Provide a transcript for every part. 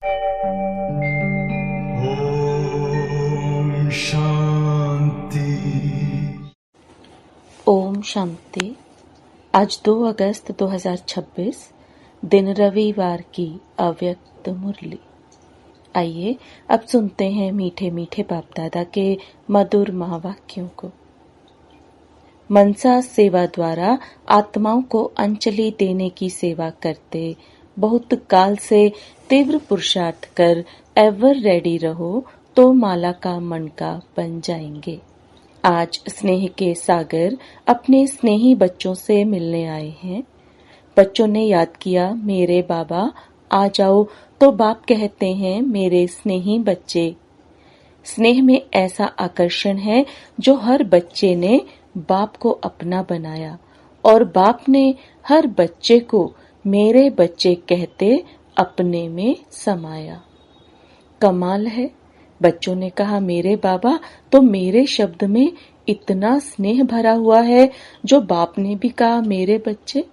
ओम शांति। ओम शांति। आज 2 अगस्त 2026 दिन रविवार की अव्यक्त मुरली। आइए अब सुनते हैं मीठे मीठे बाप दादा के मधुर महावाक्यों को। मनसा सेवा द्वारा आत्माओं को अंजलि देने की सेवा करते बहुत काल से तीव्र पुरुषार्थ कर एवर रेडी रहो तो माला का मणका बन जाएंगे। आज स्नेह के सागर अपने स्नेही बच्चों से मिलने आए हैं। बच्चों ने याद किया, मेरे बाबा आ जाओ, तो बाप कहते हैं, मेरे स्नेही बच्चे। स्नेह में ऐसा आकर्षण है जो हर बच्चे ने बाप को अपना बनाया और बाप ने हर बच्चे को मेरे बच्चे कहते अपने में समाया। कमाल है। बच्चों ने कहा, मेरे बाबा, तो मेरे शब्द में इतना स्नेह भरा हुआ है जो बाप ने भी कहा मेरे बच्चे।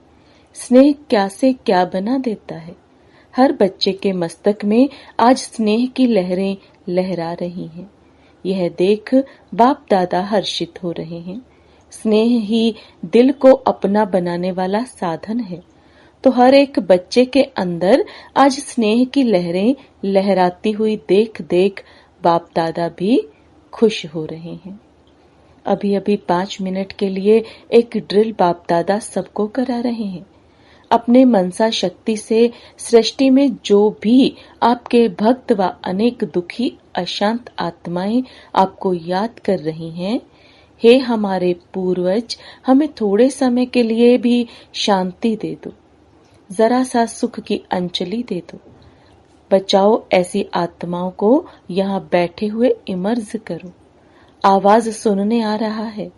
स्नेह क्या से क्या बना देता है। हर बच्चे के मस्तक में आज स्नेह की लहरें लहरा रही हैं। यह देख बाप दादा हर्षित हो रहे हैं। स्नेह ही दिल को अपना बनाने वाला साधन है। तो हर एक बच्चे के अंदर आज स्नेह की लहरें लहराती हुई देख देख बाप दादा भी खुश हो रहे हैं। अभी अभी 5 मिनट के लिए एक ड्रिल बाप दादा सबको करा रहे हैं। अपने मनसा शक्ति से सृष्टि में जो भी आपके भक्त व अनेक दुखी अशांत आत्माएं आपको याद कर रही हैं, हे हमारे पूर्वज, हमें थोड़े समय के लिए भी शांति दे दो, जरा सा सुख की अंजलि दे दो। बचाओ ऐसी आत्माओं को, यहाँ बैठे हुए इमर्ज करो। आवाज सुनने आ रहा है,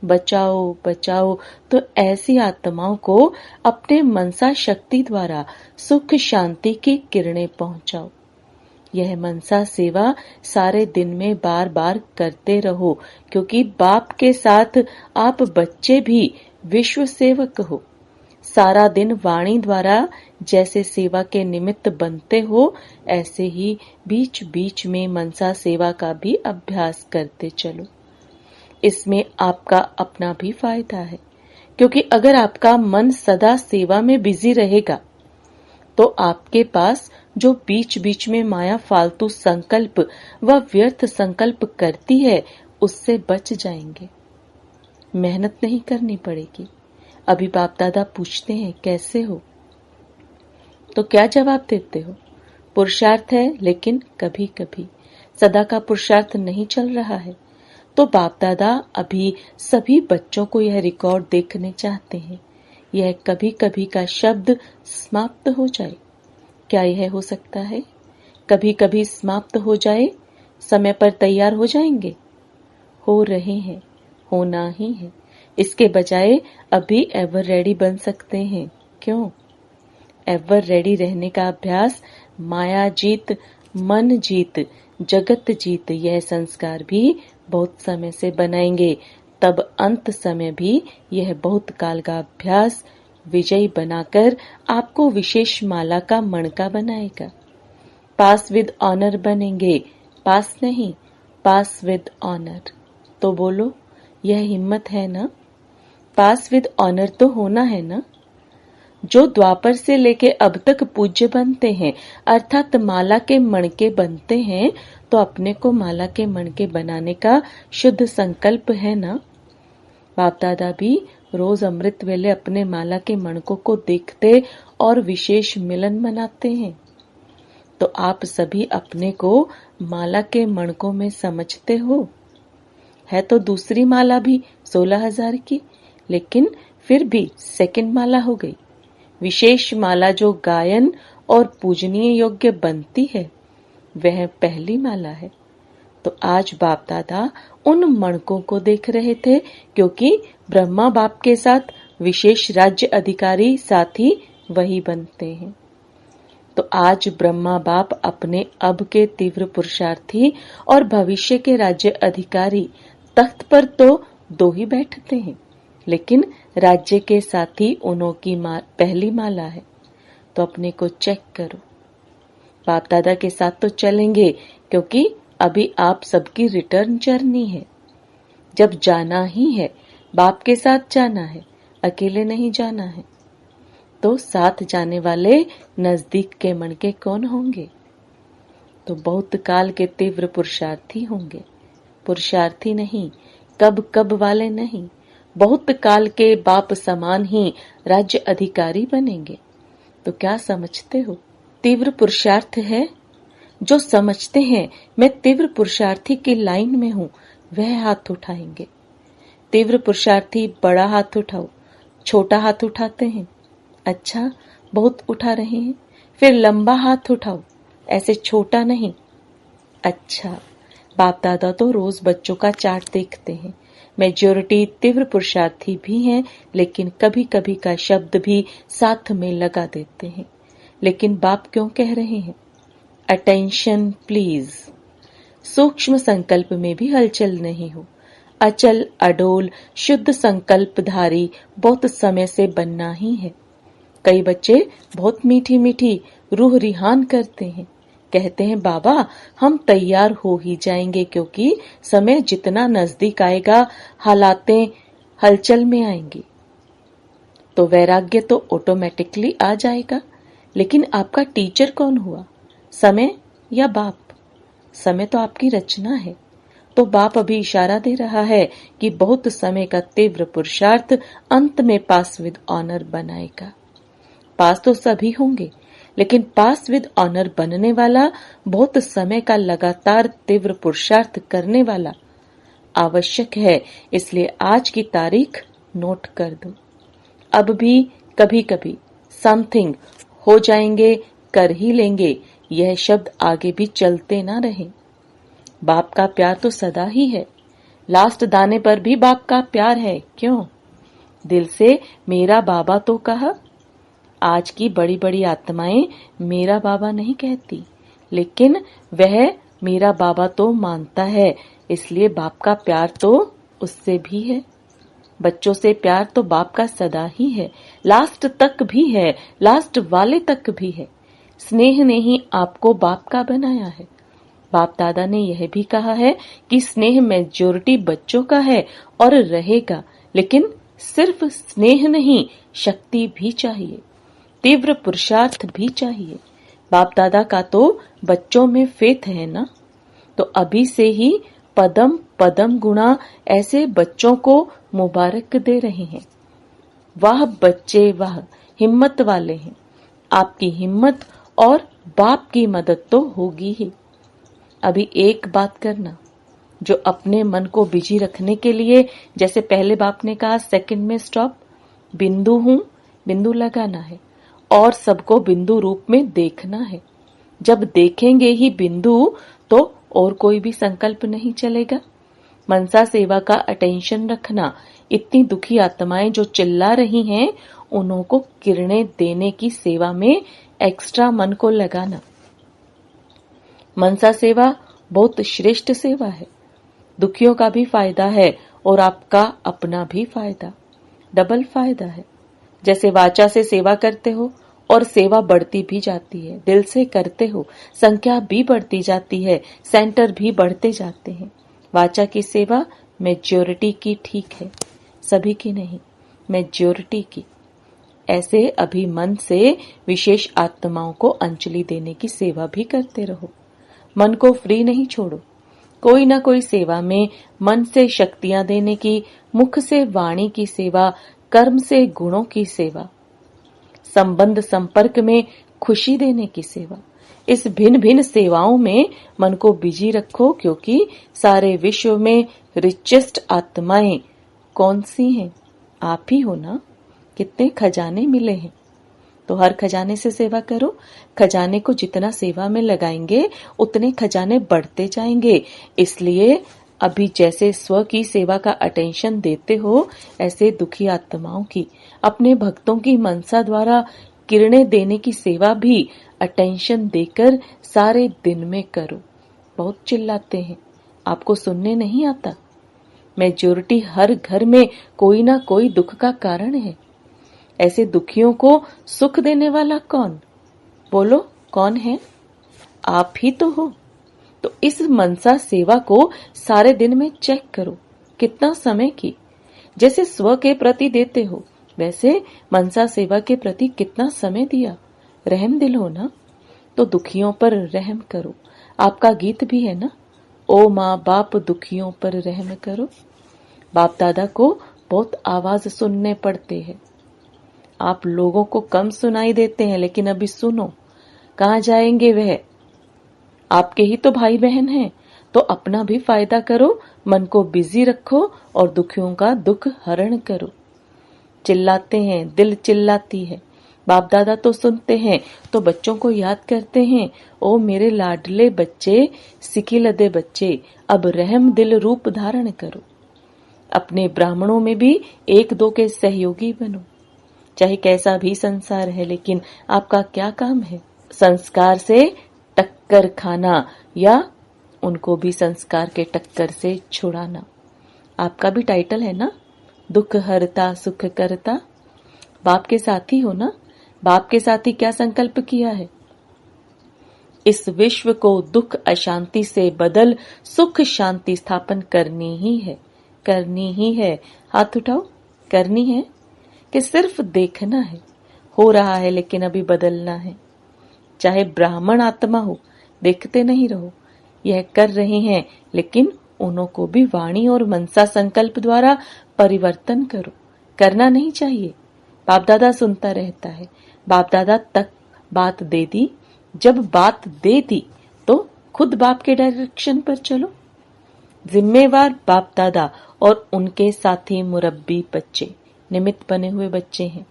बचाओ बचाओ। तो ऐसी आत्माओं को अपने मनसा शक्ति द्वारा सुख शांति की किरणें पहुंचाओ। यह मनसा सेवा सारे दिन में बार बार करते रहो, क्योंकि बाप के साथ आप बच्चे भी विश्व सेवक हो। सारा दिन वाणी द्वारा जैसे सेवा के निमित्त बनते हो, ऐसे ही बीच बीच में मनसा सेवा का भी अभ्यास करते चलो। इसमें आपका अपना भी फायदा है, क्योंकि अगर आपका मन सदा सेवा में बिजी रहेगा तो आपके पास जो बीच बीच में माया फालतू संकल्प व व्यर्थ संकल्प करती है, उससे बच जाएंगे। मेहनत नहीं करनी पड़ेगी। अभी बाप दादा पूछते हैं, कैसे हो? तो क्या जवाब देते हो? पुरुषार्थ है, लेकिन कभी कभी सदा का पुरुषार्थ नहीं चल रहा है। तो बाप दादा अभी सभी बच्चों को यह रिकॉर्ड देखने चाहते हैं। यह कभी कभी का शब्द समाप्त हो जाए। क्या यह हो सकता है? कभी कभी समाप्त हो जाए, समय पर तैयार हो जाएंगे? हो रहे हैं, होना ही है। इसके बजाय अभी एवर रेडी बन सकते हैं। क्यों? एवर रेडी रहने का अभ्यास माया जीत, मन जीत, जगत जीत, यह संस्कार भी बहुत समय से बनाएंगे। तब अंत समय भी यह बहुत काल का अभ्यास विजयी बनाकर आपको विशेष माला का मणका बनाएगा। पास विद ऑनर बनेंगे। पास नहीं, पास विद ऑनर। तो बोलो, यह हिम्मत है ना? पास विद ऑनर तो होना है ना? जो द्वापर से लेके अब तक पूज्य बनते हैं, अर्थात माला के मणके बनते हैं, तो अपने को माला के मणके बनाने का शुद्ध संकल्प है ना? बाप दादा भी रोज अमृत वेले अपने माला के मणकों को देखते और विशेष मिलन मनाते हैं। तो आप सभी अपने को माला के मणकों में समझते हो। है तो दूसरी माला भी 16,000 की, लेकिन फिर भी सेकंड माला हो गई। विशेष माला जो गायन और पूजनीय योग्य बनती है, वह पहली माला है। तो आज बाप दादा उन मणकों को देख रहे थे, क्योंकि ब्रह्मा बाप के साथ विशेष राज्य अधिकारी साथी वही बनते हैं। तो आज ब्रह्मा बाप अपने अब के तीव्र पुरुषार्थी और भविष्य के राज्य अधिकारी तख्त पर तो 2 ही बैठते हैं, लेकिन राज्य के साथी उन्हों की पहली माला है। तो अपने को चेक करो। बाप दादा के साथ तो चलेंगे, क्योंकि अभी आप सबकी रिटर्न जर्नी है। जब जाना ही है, बाप के साथ जाना है, अकेले नहीं जाना है। तो साथ जाने वाले नजदीक के मन के कौन होंगे? तो बहुत काल के तीव्र पुरुषार्थी होंगे। पुरुषार्थी नहीं, कब कब वाले नहीं, बहुत काल के बाप समान ही राज्य अधिकारी बनेंगे। तो क्या समझते हो? तीव्र पुरुषार्थ है। जो समझते हैं मैं तीव्र पुरुषार्थी की लाइन में हूं, वह हाथ उठाएंगे। तीव्र पुरुषार्थी बड़ा हाथ उठाओ, छोटा हाथ उठाते हैं। अच्छा, बहुत उठा रहे हैं, फिर लंबा हाथ उठाओ, ऐसे छोटा नहीं। अच्छा, बाप दादा तो रोज बच्चों का चार्ट देखते हैं। मेजॉरिटी तीव्र पुरुषार्थी भी हैं, लेकिन कभी कभी का शब्द भी साथ में लगा देते हैं। लेकिन बाप क्यों कह रहे हैं? Attention please. सूक्ष्म संकल्प में भी हलचल नहीं हो। अचल अडोल शुद्ध संकल्पधारी बहुत समय से बनना ही है। कई बच्चे बहुत मीठी मीठी रूह रिहान करते हैं, कहते हैं बाबा हम तैयार हो ही जाएंगे, क्योंकि समय जितना नजदीक आएगा हालातें हलचल में आएंगी। तो वैराग्य तो ऑटोमेटिकली आ जाएगा। लेकिन आपका टीचर कौन हुआ, समय या बाप? समय तो आपकी रचना है। तो बाप अभी इशारा दे रहा है कि बहुत समय का तीव्र पुरुषार्थ अंत में पास विद ऑनर बनाएगा। पास तो सभी होंगे, लेकिन पास विद ऑनर बनने वाला बहुत समय का लगातार तीव्र पुरुषार्थ करने वाला आवश्यक है। इसलिए आज की तारीख नोट कर दो। अब भी कभी कभी समथिंग हो जाएंगे, कर ही लेंगे, यह शब्द आगे भी चलते ना रहे। बाप का प्यार तो सदा ही है। लास्ट दाने पर भी बाप का प्यार है। क्यों? दिल से मेरा बाबा तो कहा। आज की बड़ी बड़ी आत्माएं मेरा बाबा नहीं कहती, लेकिन वह मेरा बाबा तो मानता है, इसलिए बाप का प्यार तो उससे भी है। बच्चों से प्यार तो बाप का सदा ही है, लास्ट तक भी है, लास्ट वाले तक भी है। स्नेह ने ही आपको बाप का बनाया है। बाप दादा ने यह भी कहा है कि स्नेह मेजॉरिटी बच्चों का है और रहेगा, लेकिन सिर्फ स्नेह नहीं, शक्ति भी चाहिए, तीव्र पुरुषार्थ भी चाहिए। बाप दादा का तो बच्चों में फेथ है ना। तो अभी से ही पदम पदम गुणा ऐसे बच्चों को मुबारक दे रहे हैं। वाह बच्चे वाह, हिम्मत वाले हैं। आपकी हिम्मत और बाप की मदद तो होगी ही। अभी एक बात करना, जो अपने मन को बिजी रखने के लिए, जैसे पहले बाप ने कहा सेकंड में स्टॉप, बिंदु हूं, बिंदु लगाना है और सबको बिंदु रूप में देखना है। जब देखेंगे ही बिंदु, तो और कोई भी संकल्प नहीं चलेगा। मनसा सेवा का अटेंशन रखना। इतनी दुखी आत्माएं जो चिल्ला रही हैं, उन्हों को किरणें देने की सेवा में एक्स्ट्रा मन को लगाना। मनसा सेवा बहुत श्रेष्ठ सेवा है। दुखियों का भी फायदा है और आपका अपना भी फायदा, डबल फायदा है। जैसे वाचा से सेवा करते हो और सेवा बढ़ती भी जाती है, दिल से करते हो, संख्या भी बढ़ती जाती है, सेंटर भी बढ़ते जाते हैं। वाचा की सेवा मेजॉरिटी की ठीक है, सभी की नहीं, मेजॉरिटी की। ऐसे अभी मन से विशेष आत्माओं को अंजलि देने की सेवा भी करते रहो। मन को फ्री नहीं छोड़ो। कोई ना कोई सेवा में मन से शक्तियां देने की, मुख से वाणी की सेवा, कर्म से गुणों की सेवा, संबंध संपर्क में खुशी देने की सेवा। इस भिन्न भिन्न सेवाओं में मन को बिजी रखो, क्योंकि सारे विश्व में रिचेस्ट आत्माएं कौन सी हैं? आप ही हो ना। कितने खजाने मिले हैं, तो हर खजाने से सेवा करो। खजाने को जितना सेवा में लगाएंगे उतने खजाने बढ़ते जाएंगे। इसलिए अभी जैसे स्व की सेवा का अटेंशन देते हो, ऐसे दुखी आत्माओं की, अपने भक्तों की मनसा द्वारा किरणें देने की सेवा भी अटेंशन देकर सारे दिन में करो। बहुत चिल्लाते हैं, आपको सुनने नहीं आता। मेजॉरिटी हर घर में कोई ना कोई दुख का कारण है। ऐसे दुखियों को सुख देने वाला कौन? बोलो कौन है? आप ही तो हो। तो इस मनसा सेवा को सारे दिन में चेक करो, कितना समय की। जैसे स्व के प्रति देते हो, वैसे मनसा सेवा के प्रति कितना समय दिया। रहम दिल हो ना, तो दुखियों पर रहम करो। आपका गीत भी है ना, ओ माँ बाप दुखियों पर रहम करो। बाप दादा को बहुत आवाज सुनने पड़ते हैं। आप लोगों को कम सुनाई देते हैं, लेकिन अभी सुनो, कहाँ जाएंगे वह? आपके ही तो भाई बहन हैं, तो अपना भी फायदा करो, मन को बिजी रखो और दुखियों का दुख हरण करो। चिल्लाते हैं, दिल चिल्लाती है। बाप दादा तो सुनते हैं, तो बच्चों को याद करते हैं, ओ मेरे लाडले बच्चे, सिकिलदे बच्चे, अब रहम दिल रूप धारण करो। अपने ब्राह्मणों में भी एक दो के सहयोगी बनो। चाहे कैसा भी संसार है, लेकिन आपका क्या काम है? संस्कार से टक्कर खाना या उनको भी संस्कार के टक्कर से छुड़ाना। आपका भी टाइटल है ना, दुख हरता सुख करता। बाप के साथी हो ना। बाप के साथी क्या संकल्प किया है? इस विश्व को दुख अशांति से बदल सुख शांति स्थापन करनी ही है, करनी ही है। हाथ उठाओ, करनी है कि सिर्फ देखना है? हो रहा है लेकिन अभी बदलना है। चाहे ब्राह्मण आत्मा हो, देखते नहीं रहो। यह कर रहे हैं, लेकिन उन्हों को भी वाणी और मनसा संकल्प द्वारा परिवर्तन करो। करना नहीं चाहिए। बाप दादा सुनता रहता है। बाप दादा तक बात दे दी। जब बात दे दी तो खुद बाप के डायरेक्शन पर चलो। जिम्मेवार बाप दादा और उनके साथी मुरब्बी बच्चे, निमित्त बने हुए बच्चे हैं।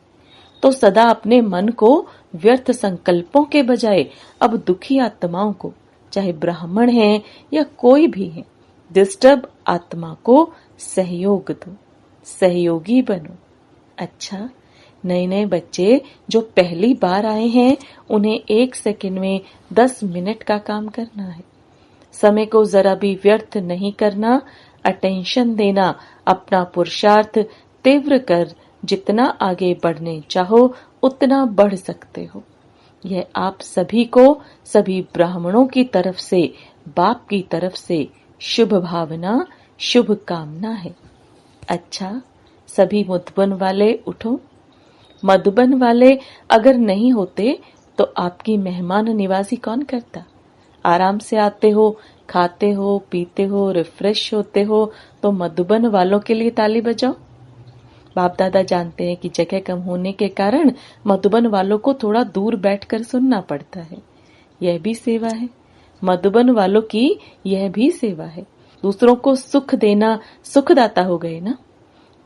तो सदा अपने मन को व्यर्थ संकल्पों के बजाय अब दुखी आत्माओं को, चाहे ब्राह्मण हैं या कोई भी है, डिस्टर्ब आत्मा को सहयोग दो, सहयोगी बनो। अच्छा, नए नए बच्चे जो पहली बार आए हैं, उन्हें 1 सेकंड में 10 मिनट का काम करना है। समय को जरा भी व्यर्थ नहीं करना, अटेंशन देना, अपना पुरुषार्थ तीव्र कर जितना आगे बढ़ने चाहो उतना बढ़ सकते हो। यह आप सभी को, सभी ब्राह्मणों की तरफ से, बाप की तरफ से शुभ भावना, शुभ कामना है। अच्छा, सभी मधुबन वाले उठो। मधुबन वाले अगर नहीं होते तो आपकी मेहमान निवाजी कौन करता? आराम से आते हो, खाते हो, पीते हो, रिफ्रेश होते हो, तो मधुबन वालों के लिए ताली बजाओ। बाप दादा जानते हैं कि जगह कम होने के कारण मधुबन वालों को थोड़ा दूर बैठकर सुनना पड़ता है। यह भी सेवा है। मधुबन वालों की यह भी सेवा है। दूसरों को सुख देना सुखदाता हो गए ना।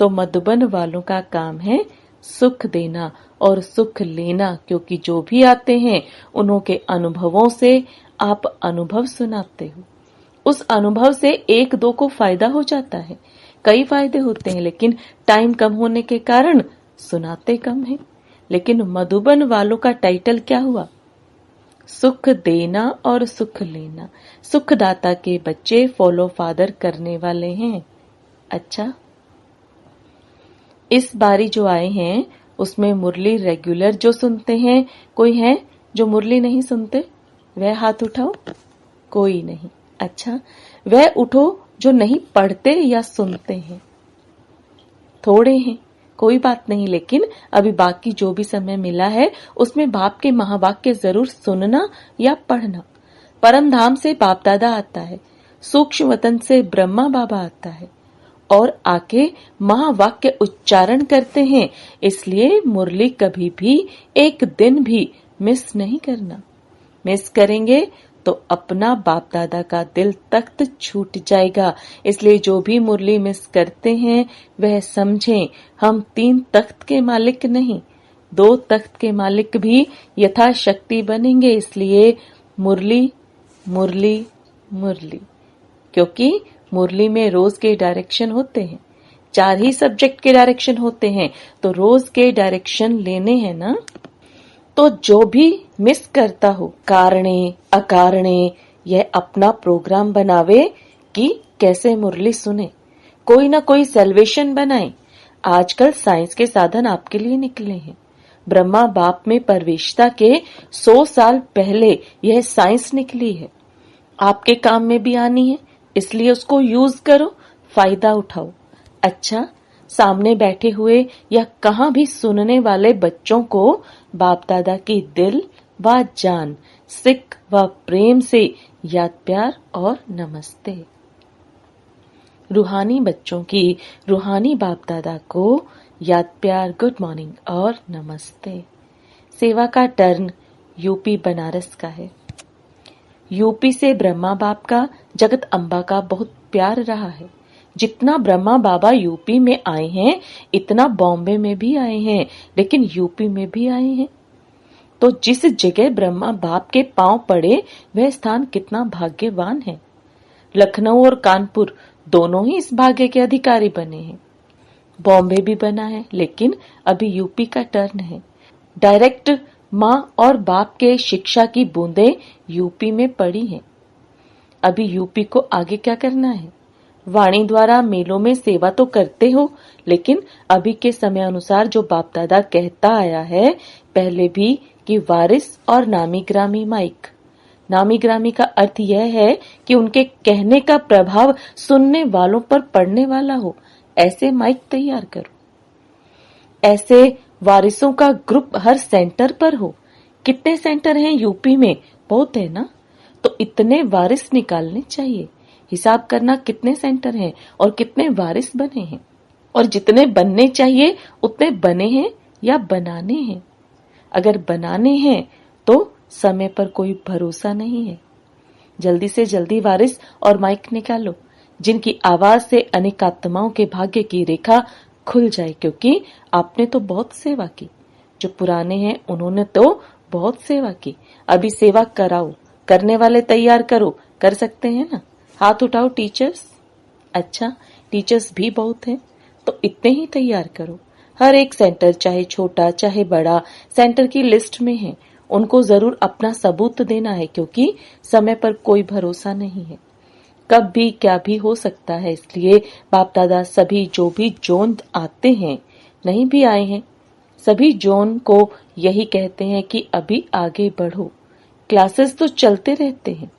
तो मधुबन वालों का काम है सुख देना और सुख लेना, क्योंकि जो भी आते हैं उन्हों के अनुभवों से आप अनुभव सुनाते हो। उस अनुभव से एक दो को फायदा हो जाता है, कई फायदे होते हैं, लेकिन टाइम कम होने के कारण सुनाते कम है। लेकिन मधुबन वालों का टाइटल क्या हुआ? सुख देना और सुख लेना। सुखदाता के बच्चे फॉलो फादर करने वाले हैं। अच्छा, इस बारी जो आए हैं उसमें मुरली रेगुलर जो सुनते हैं, कोई है जो मुरली नहीं सुनते? वह हाथ उठाओ। कोई नहीं। अच्छा, वह उठो जो नहीं पढ़ते या सुनते हैं। थोड़े हैं, कोई बात नहीं, लेकिन अभी बाकी जो भी समय मिला है उसमें बाप के महावाक्य जरूर सुनना या पढ़ना। परम धाम से बाप दादा आता है, सूक्ष्म वतन से ब्रह्मा बाबा आता है और आके महावाक्य उच्चारण करते हैं। इसलिए मुरली कभी भी एक दिन भी मिस नहीं करना। मिस करेंगे तो अपना बाप दादा का दिल तख्त छूट जाएगा। इसलिए जो भी मुरली मिस करते हैं वह समझें, हम 3 तख्त के मालिक नहीं, 2 तख्त के मालिक भी यथाशक्ति बनेंगे। इसलिए मुरली मुरली मुरली, क्योंकि मुरली में रोज के डायरेक्शन होते हैं, 4 ही सब्जेक्ट के डायरेक्शन होते हैं, तो रोज के डायरेक्शन लेने हैं ना। तो जो भी मिस करता हो, कारणे अकारणे, यह अपना प्रोग्राम बनावे कि कैसे मुरली सुने, कोई ना कोई सेल्वेशन बनाए। आजकल साइंस के साधन आपके लिए निकले हैं। ब्रह्मा बाप में प्रवेशता के 100 साल पहले यह साइंस निकली है। आपके काम में भी आनी है, इसलिए उसको यूज करो, फायदा उठाओ। अच्छा, सामने बैठे हुए या कहाँ भी सुनने वाले बच्चों को बाप दादा की दिल व जान, सिक व प्रेम से याद, प्यार और नमस्ते। रूहानी बच्चों की रूहानी बाप दादा को याद, प्यार, गुड मॉर्निंग और नमस्ते। सेवा का टर्न यूपी बनारस का है। यूपी से ब्रह्मा बाप का, जगत अम्बा का बहुत प्यार रहा है। जितना ब्रह्मा बाबा यूपी में आए हैं, इतना बॉम्बे में भी आए हैं, लेकिन यूपी में भी आए हैं। तो जिस जगह ब्रह्मा बाप के पांव पड़े, वह स्थान कितना भाग्यवान है। लखनऊ और कानपुर दोनों ही इस भाग्य के अधिकारी बने हैं। बॉम्बे भी बना है, लेकिन अभी यूपी का टर्न है। डायरेक्ट माँ और बाप के शिक्षा की बूंदें यूपी में पड़ी हैं। अभी यूपी को आगे क्या करना है? वाणी द्वारा मेलों में सेवा तो करते हो, लेकिन अभी के समय अनुसार जो बाप दादा कहता आया है पहले भी, कि वारिस और नामी ग्रामी माइक। नामी ग्रामी का अर्थ यह है कि उनके कहने का प्रभाव सुनने वालों पर पड़ने वाला हो, ऐसे माइक तैयार करो। ऐसे वारिसों का ग्रुप हर सेंटर पर हो। कितने सेंटर हैं यूपी में? बहुत है ना? तो इतने वारिस निकालने चाहिए। हिसाब करना कितने सेंटर हैं और कितने वारिस बने हैं, और जितने बनने चाहिए उतने बने हैं या बनाने हैं। अगर बनाने हैं तो समय पर कोई भरोसा नहीं है। जल्दी से जल्दी वारिस और माइक निकालो, जिनकी आवाज से अनेक आत्माओं के भाग्य की रेखा खुल जाए, क्योंकि आपने तो बहुत सेवा की। जो पुराने हैं उन्होंने तो बहुत सेवा की। अभी सेवा कराओ, करने वाले तैयार करो। कर सकते हैं ना? हाथ उठाओ टीचर्स। अच्छा, टीचर्स भी बहुत हैं, तो इतने ही तैयार करो। हर एक सेंटर, चाहे छोटा चाहे बड़ा, सेंटर की लिस्ट में है। उनको जरूर अपना सबूत देना है, क्योंकि समय पर कोई भरोसा नहीं है। कब भी क्या भी हो सकता है, इसलिए बाप दादा सभी जो भी जोन आते हैं, नहीं भी आए हैं, सभी जोन को यही कहते हैं कि अभी आगे बढ़ो। क्लासेस तो चलते रहते हैं,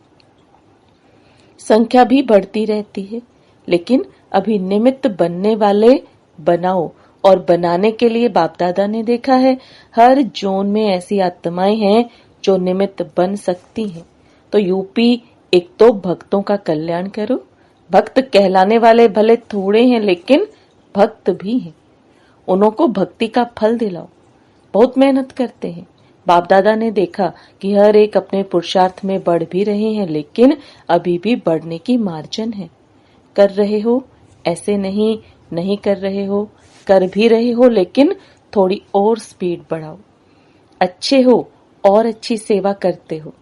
संख्या भी बढ़ती रहती है, लेकिन अभी निमित्त बनने वाले बनाओ। और बनाने के लिए बाप दादा ने देखा है हर जोन में ऐसी आत्माएं हैं जो निमित्त बन सकती हैं। तो यूपी एक तो भक्तों का कल्याण करो। भक्त कहलाने वाले भले थोड़े हैं, लेकिन भक्त भी हैं। उन्हों को भक्ति का फल दिलाओ। बहुत मेहनत करते हैं। बाप दादा ने देखा कि हर एक अपने पुरुषार्थ में बढ़ भी रहे हैं, लेकिन अभी भी बढ़ने की मार्जिन है। कर रहे हो, ऐसे नहीं कर रहे हो, कर भी रहे हो, लेकिन थोड़ी और स्पीड बढ़ाओ। अच्छे हो और अच्छी सेवा करते हो।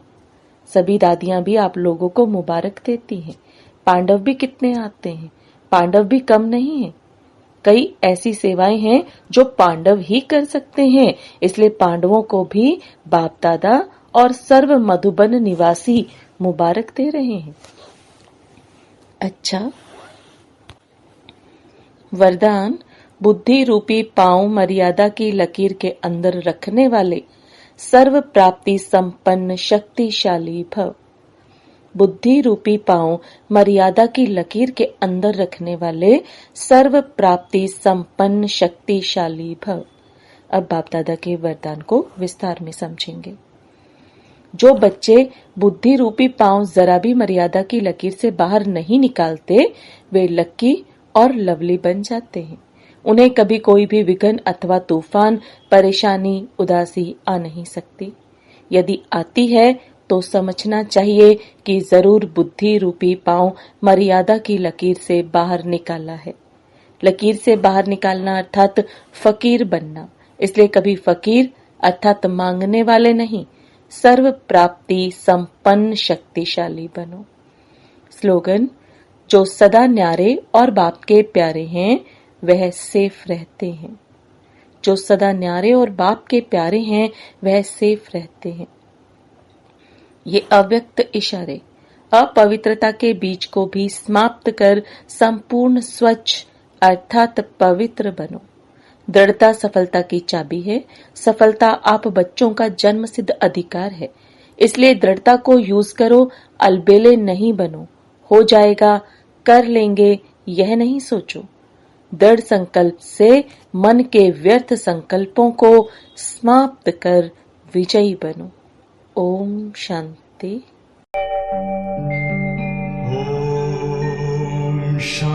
सभी दादियां भी आप लोगों को मुबारक देती हैं। पांडव भी कितने आते हैं, पांडव भी कम नहीं है। कई ऐसी सेवाएं हैं जो पांडव ही कर सकते हैं, इसलिए पांडवों को भी बाप दादा और सर्व मधुबन निवासी मुबारक दे रहे हैं। अच्छा, वरदान बुद्धि रूपी पांव मर्यादा की लकीर के अंदर रखने वाले सर्व प्राप्ति संपन्न शक्तिशाली भव। बुद्धि रूपी पांव मर्यादा की लकीर के अंदर रखने वाले सर्व प्राप्ति संपन्न शक्तिशाली भव। अब बाप दादा के वरदान को विस्तार में समझेंगे। जो बच्चे बुद्धि रूपी पांव जरा भी मर्यादा की लकीर से बाहर नहीं निकालते, वे लक्की और लवली बन जाते हैं। उन्हें कभी कोई भी विघ्न अथवा तूफान, परेशानी, उदासी आ नहीं सकती। यदि आती है तो समझना चाहिए कि जरूर बुद्धि रूपी पांव मर्यादा की लकीर से बाहर निकाला है। लकीर से बाहर निकालना अर्थात फकीर बनना। इसलिए कभी फकीर अर्थात मांगने वाले नहीं, सर्व प्राप्ति संपन्न शक्तिशाली बनो। स्लोगन, जो सदा न्यारे और बाप के प्यारे हैं वह सेफ रहते हैं। जो सदा न्यारे और बाप के प्यारे हैं वह सेफ रहते हैं। ये अव्यक्त इशारे अपवित्रता के बीज को भी समाप्त कर संपूर्ण स्वच्छ अर्थात पवित्र बनो। दृढ़ता सफलता की चाबी है। सफलता आप बच्चों का जन्म सिद्ध अधिकार है। इसलिए दृढ़ता को यूज करो, अलबेले नहीं बनो। हो जाएगा, कर लेंगे, यह नहीं सोचो। दृढ़ संकल्प से मन के व्यर्थ संकल्पों को समाप्त कर विजयी बनो। ओम शांति। Om Shanti.